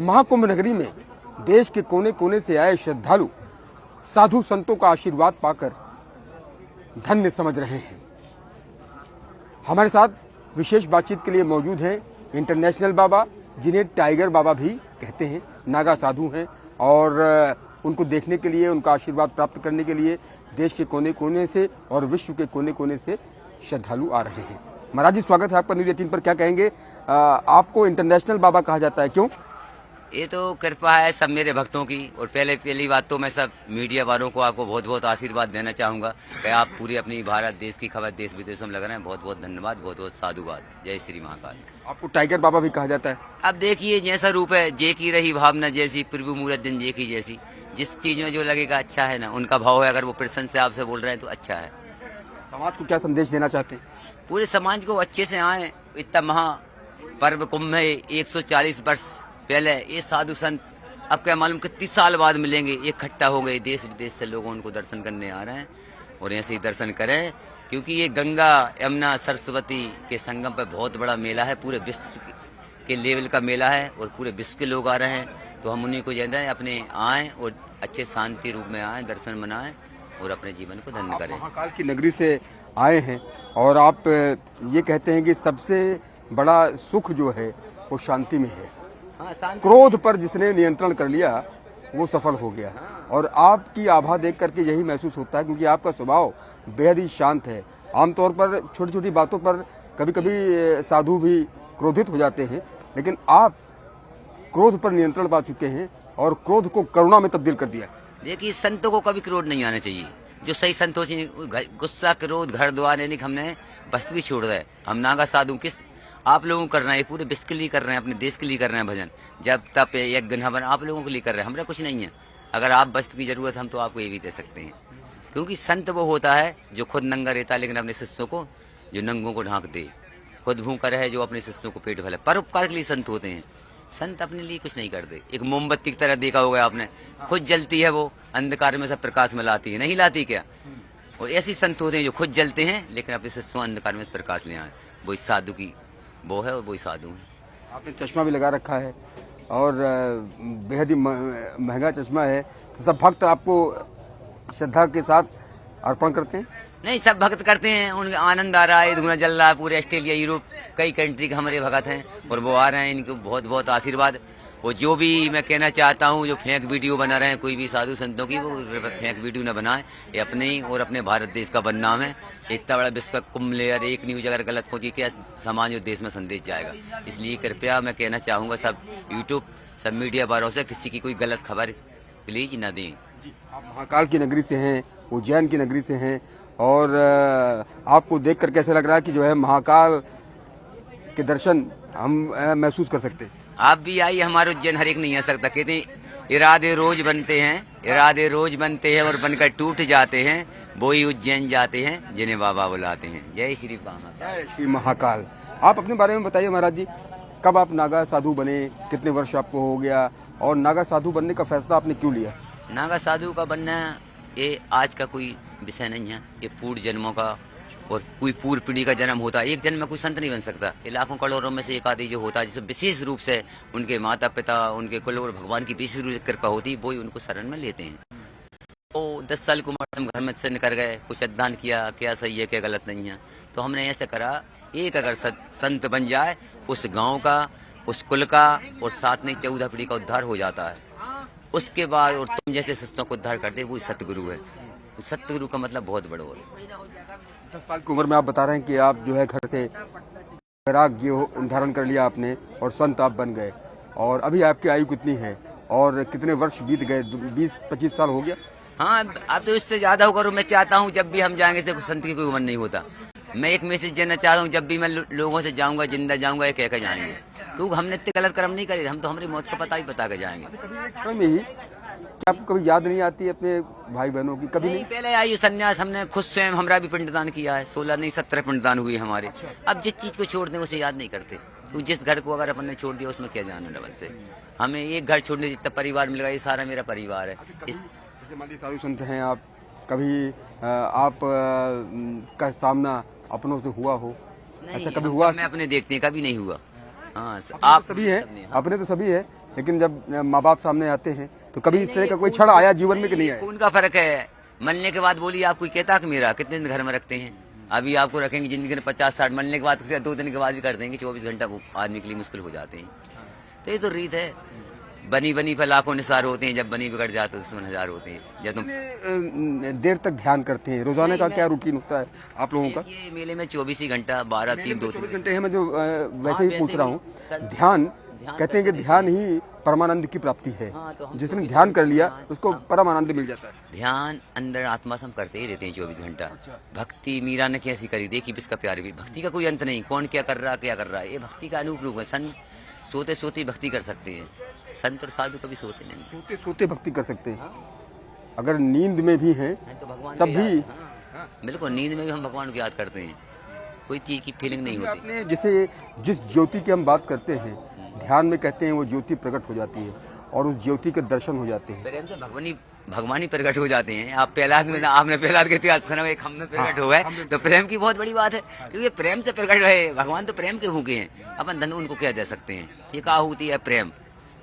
महाकुंभ नगरी में देश के कोने कोने से आए श्रद्धालु साधु संतों का आशीर्वाद पाकर धन्य समझ रहे हैं। हमारे साथ विशेष बातचीत के लिए मौजूद हैं इंटरनेशनल बाबा, जिन्हें टाइगर बाबा भी कहते हैं। नागा साधु हैं और उनको देखने के लिए, उनका आशीर्वाद प्राप्त करने के लिए देश के कोने कोने से और विश्व के कोने कोने से श्रद्धालु आ रहे हैं। महाराज जी, स्वागत है आपका न्यूज़ 18 पर। क्या कहेंगे? आपको इंटरनेशनल बाबा कहा जाता है, क्यों? ये तो कृपा है सब मेरे भक्तों की। और पहली बात तो मैं सब मीडिया वालों को आपको बहुत बहुत आशीर्वाद देना चाहूँगा कि आप पूरी अपनी भारत देश की खबर देश विदेशों में लग रहे हैं। बहुत बहुत धन्यवाद, बहुत बहुत साधुवाद। जय श्री महाकाल। आपको टाइगर बाबा भी कहा जाता है। अब देखिए, जैसा रूप है जे की रही भावना जैसी, प्रभु मूरत दिन जे की जैसी। जिस चीज में जो लगेगा अच्छा है ना, उनका भाव है। अगर वो प्रसन्न से आपसे बोल रहे हैं तो अच्छा है। समाज को क्या संदेश देना चाहते हैं? पूरे समाज को अच्छे से आए। इतना महा पर्व कुंभ है, 140 वर्ष पहले ये साधु संत अब क्या मालूम कितनी साल बाद मिलेंगे, इकट्ठा हो गए। देश विदेश से लोग उनको दर्शन करने आ रहे हैं और ऐसे ही दर्शन करें, क्योंकि ये गंगा यमुना सरस्वती के संगम पर बहुत बड़ा मेला है। पूरे विश्व के लेवल का मेला है और पूरे विश्व के लोग आ रहे हैं। तो हम उन्हीं को कहते हैं अपने आएँ और अच्छे शांति रूप में आएँ, दर्शन मनाएं और अपने जीवन को धन्य करें। महाकाल की नगरी से आए हैं और आप ये कहते हैं कि सबसे बड़ा सुख जो है वो शांति में है। क्रोध पर जिसने नियंत्रण कर लिया वो सफल हो गया। और आपकी आभा देख करके यही महसूस होता है, क्योंकि आपका स्वभाव बेहद ही शांत है। आमतौर पर छोटी छोटी बातों पर कभी कभी साधु भी क्रोधित हो जाते हैं, लेकिन आप क्रोध पर नियंत्रण पा चुके हैं और क्रोध को करुणा में तब्दील कर दिया। देखिए, संतों को कभी क्रोध नहीं आना चाहिए। जो सही संत हो, गुस्सा क्रोध घर द्वार यानी हमने बस्ती छोड़ रहे। हम नागा साधु किस आप लोगों को कर रहे हैं, पूरे विश्व के लिए कर रहे हैं, अपने देश के लिए कर रहे हैं भजन। जब तप एक गन हवन आप लोगों के लिए कर रहे हैं, हमारा कुछ नहीं है। अगर आप वस्त्र की जरूरत हम तो आपको ये भी दे सकते हैं, क्योंकि संत वो होता है जो खुद नंगा रहता है लेकिन अपने शिष्यों को, जो नंगों को ढांक दे, खुद भूखा रहे, जो अपने शिष्यों को पेट भले। परोपकार के लिए संत होते हैं। संत अपने लिए कुछ नहीं करते। एक मोमबत्ती की तरह देखा होगा आपने, खुद जलती है, वो अंधकार में सब प्रकाश में लाती है, नहीं लाती क्या? और ऐसे संत होते हैं जो खुद जलते हैं लेकिन अपने शिष्यों अंधकार में प्रकाश ले आए। वही साधु की वो है और वही साधु है। आपने चश्मा भी लगा रखा है और बेहद ही महंगा चश्मा है। तो सब भक्त आपको श्रद्धा के साथ अर्पण करते हैं? नहीं, सब भक्त करते हैं। उनका आनंद आ रहा है, धुआं जल रहा है। पूरे ऑस्ट्रेलिया, यूरोप, कई कंट्री के हमारे भक्त हैं और वो आ रहे हैं। इनको बहुत बहुत आशीर्वाद। वो जो भी मैं कहना चाहता हूँ, जो फेक वीडियो बना रहे हैं कोई भी साधु संतों की, वो फेक वीडियो न बनाए। ये अपने ही और अपने भारत देश का बदनाम है। इतना बड़ा विश्व का कुंभ लेयर, एक न्यूज अगर गलत पहुंची क्या समाज और देश में संदेश जाएगा। इसलिए कृपया मैं कहना चाहूँगा सब यूट्यूब, सब मीडिया वालों से किसी की कोई गलत खबर प्लीज न दें। आप महाकाल की नगरी से हैं, उज्जैन की नगरी से हैं और आपको देख कर कैसे लग रहा है कि जो है महाकाल के दर्शन हम महसूस कर सकते हैं? आप भी आइए, हमारे उज्जैन हर एक नहीं आ सकता। कहते हैं इरादे रोज बनते हैं, इरादे रोज बनते हैं और बनकर टूट जाते हैं। वो ही उज्जैन जाते हैं जिन्हें बाबा बुलाते हैं। जय श्री महाकाल। जय श्री महाकाल। आप अपने बारे में बताइए महाराज जी, कब आप नागा साधु बने, कितने वर्ष आपको हो गया और नागा साधु बनने का फैसला आपने क्यों लिया? नागा साधु का बनना ये आज का कोई विषय नहीं है। ये पूर्व जन्मों का और कोई पूर्व पीढ़ी का जन्म होता है। एक जन्म में कोई संत नहीं बन सकता। ये लाखों करोड़ों में से एक आदि जो होता है, जिसे विशेष रूप से उनके माता पिता, उनके कुल और भगवान की विशेष रूप से कृपा होती है, वो ही उनको शरण में लेते हैं। तो 10 साल की उम्र हम घर में से निकल गए, कुछ अध्ययन किया, क्या सही है क्या गलत नहीं है। तो हमने ऐसे करा, एक अगर संत बन जाए उस गाँव का, उस कुल का और साथ में 14 पीढ़ी का उद्धार हो जाता है। उसके बाद और तुम जैसे शिष्यों को उद्धार करते, वो सतगुरु है। सतगुरु का मतलब बहुत बड़ा है। 10 साल की उम्र में आप बता रहे हैं कि आप जो है घर से वैराग्य धारण कर लिया आपने और संत आप बन गए। और अभी आपकी आयु कितनी है और कितने वर्ष बीत गए? 20-25 साल हो गया? हाँ, अब तो इससे ज्यादा होगा। मैं चाहता हूँ जब भी हम जाएंगे देखो संत की कोई उम्र नहीं होता। मैं एक मैसेज देना चाहता हूँ, जब भी मैं लोगों से जाऊँगा, जिंदा जाऊँगा, कह कर जाएंगे, क्योंकि हमने इतने गलत कर्म नहीं करे। हम तो हमारी मौत का पता ही बता के जाएंगे। क्षण में ही क्या आपको कभी याद नहीं आती अपने भाई बहनों की? कभी नहीं? पहले आयु संन्यास हमने खुद स्वयं, हमारा भी पिंडदान किया है। 16 नहीं 17 पिंडदान हुए हमारे। अब जिस चीज को छोड़ दें उसे याद नहीं करते, क्योंकि जिस घर को अगर अपन ने छोड़ दिया उसमें क्या जाना डबल से। हमें एक घर छोड़ने जितना परिवार मिलेगा, ये सारा मेरा परिवार है। जैसे मान लीजिए साधु संत हैं आप, कभी आप का सामना अपनों से हुआ हो? ऐसा कभी हुआ? मैं अपने देखते हैं, कभी नहीं हुआ। हाँ, आप सभी हैं, अपने तो सभी है, लेकिन जब माँ बाप सामने आते हैं तो कभी इस तरह का कोई क्षण आया जीवन में कि नहीं आया? खून का फर्क है। मरने के बाद बोलिए आप कोई कहता कि मेरा कितने दिन घर में रखते हैं? अभी आपको रखेंगे जिंदगी में 50-60, मरने के बाद 2 दिन के बाद भी कर देंगे। 24 घंटा वो आदमी के लिए मुश्किल हो जाते हैं। तो ये तो रीत है। बनी पर लाखों निसार होते हैं, जब बनी बिगड़ जाते तो दुश्मन हजार होते हैं। जब तुम देर तक ध्यान करते हैं, रोजाना का क्या रूटीन होता है आप लोगों का? ये मेले में 24 ही घंटा, 12, 3, 2, 24 घंटे है। मैं जो वैसे ही पूछ रहा हूँ, ध्यान कहते हैं कि ध्यान ही परमानंद की प्राप्ति है। जिसने ध्यान कर लिया उसको परमानंद मिल जाता है। ध्यान अंदर आत्मा से हम करते ही रहते हैं 24 घंटा। भक्ति मीरा ने कैसी करी देखी, बिस्का प्यार भी। भक्ति का कोई अंत नहीं, कौन क्या कर रहा है, ये भक्ति का अनूप रूप है। संत सोते सोते भक्ति कर सकते हैं, संत और साधु कभी सोते नहीं। सोते सोते भक्ति कर सकते हैं। अगर नींद में भी हैं तो भगवान तब भी बिल्कुल नींद में भी हम भगवान को याद करते हैं। कोई चीज की फीलिंग नहीं होती। आपने जैसे जिस ज्योति की हम बात करते हैं, ध्यान में कहते हैं वो ज्योति प्रकट हो जाती है और उस ज्योति के दर्शन हो जाते हैं। प्रेम से भगवान ही प्रकट हो जाते हैं। आप प्रहलाद में, आपने प्रहलाद के इतिहास सुना, एक हम में प्रकट हुआ है, तो प्रेम की बहुत बड़ी बात है, क्योंकि प्रेम से प्रकट रहे। भगवान तो प्रेम के भूखे हैं, अपन धन उनको क्या दे सकते हैं? ये कहा होती है प्रेम,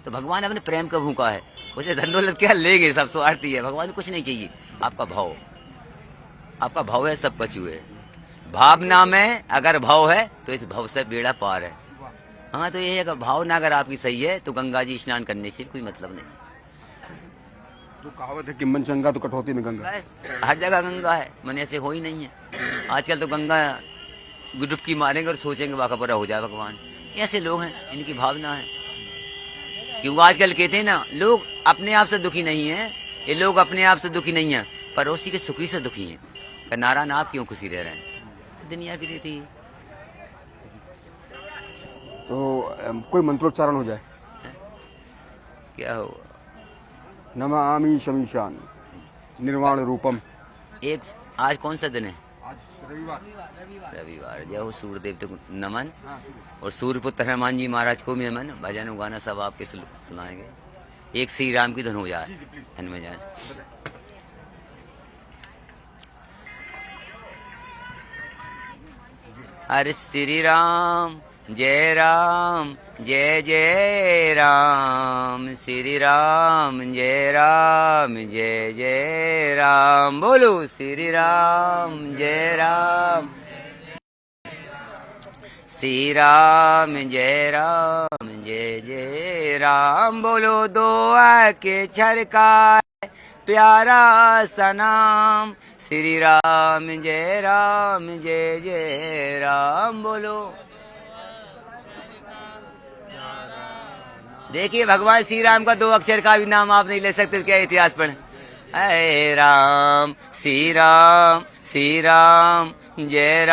तो भगवान अपने प्रेम का भूखा है। उसे धन दौलत क्या लेंगे, सब स्वार्थी है। भगवान को कुछ नहीं चाहिए, आपका भाव है, सब कछु है। भावना में अगर भाव है तो इस भाव से बेड़ा पार है। हाँ, तो ये है कि भावना अगर आपकी सही है तो गंगा जी स्नान करने से कोई मतलब नहीं। जो कहावत है कि मन चंगा तो कटौती में गंगा, हर जगह गंगा है, मन ऐसे हो ही नहीं है। आजकल तो गंगा डुबकी मारेंगे और सोचेंगे वाका पूरा हो जाए भगवान। ऐसे लोग हैं, इनकी भावना है। क्योंकि आजकल कहते हैं ना, लोग अपने आप से दुखी नहीं है, ये लोग अपने आप से दुखी नहीं है, पड़ोसी के सुखी से दुखी है। नारायण आप क्यों खुशी रह रहे हैं? दुनिया की रीति। तो कोई मंत्रोच्चारण हो जाए। क्या हो? नमामि शमीशान निर्वाण रूपम। एक आज कौन सा दिन है? आज रविवार। जय हो सूर्य देवता को नमन, और सूर्यपुत्र हनुमान जी महाराज को भी नमन। भजन गाना सब आपके सुनाएंगे। एक श्री राम की धन हो जाए हनुमान जान। हरे श्री राम जय राम जय जय राम, श्री राम जय जय राम। बोलो श्री राम जय राम, श्री राम जय जय राम। बोलो दो के छरका प्यारा सनाम, श्री राम जय जय राम। बोलो। देखिए, भगवान श्री राम का 2 अक्षर का भी नाम आप नहीं ले सकते, क्या इतिहास पढ़े? हे राम श्री राम जय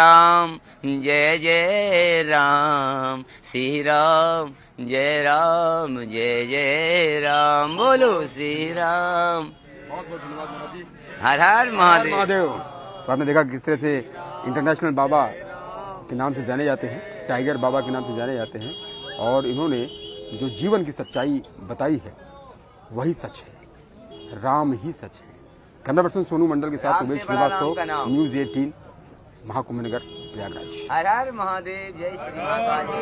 जय राम, श्री राम जय राम। बोलो श्री राम। बहुत बहुत धन्यवाद महाराज जी। हर हर महादेव। तो आपने देखा किस तरह से इंटरनेशनल बाबा के नाम से जाने जाते हैं, टाइगर बाबा के नाम से जाने जाते हैं, और इन्होंने जो जीवन की सच्चाई बताई है वही सच है, राम ही सच है। कैमरा पर्सन सोनू मंडल के साथ उमेश श्रीवास्तव, न्यूज़ 18, महाकुंभ नगर, प्रयागराज। हर हर महादेव। जय श्री माता जी।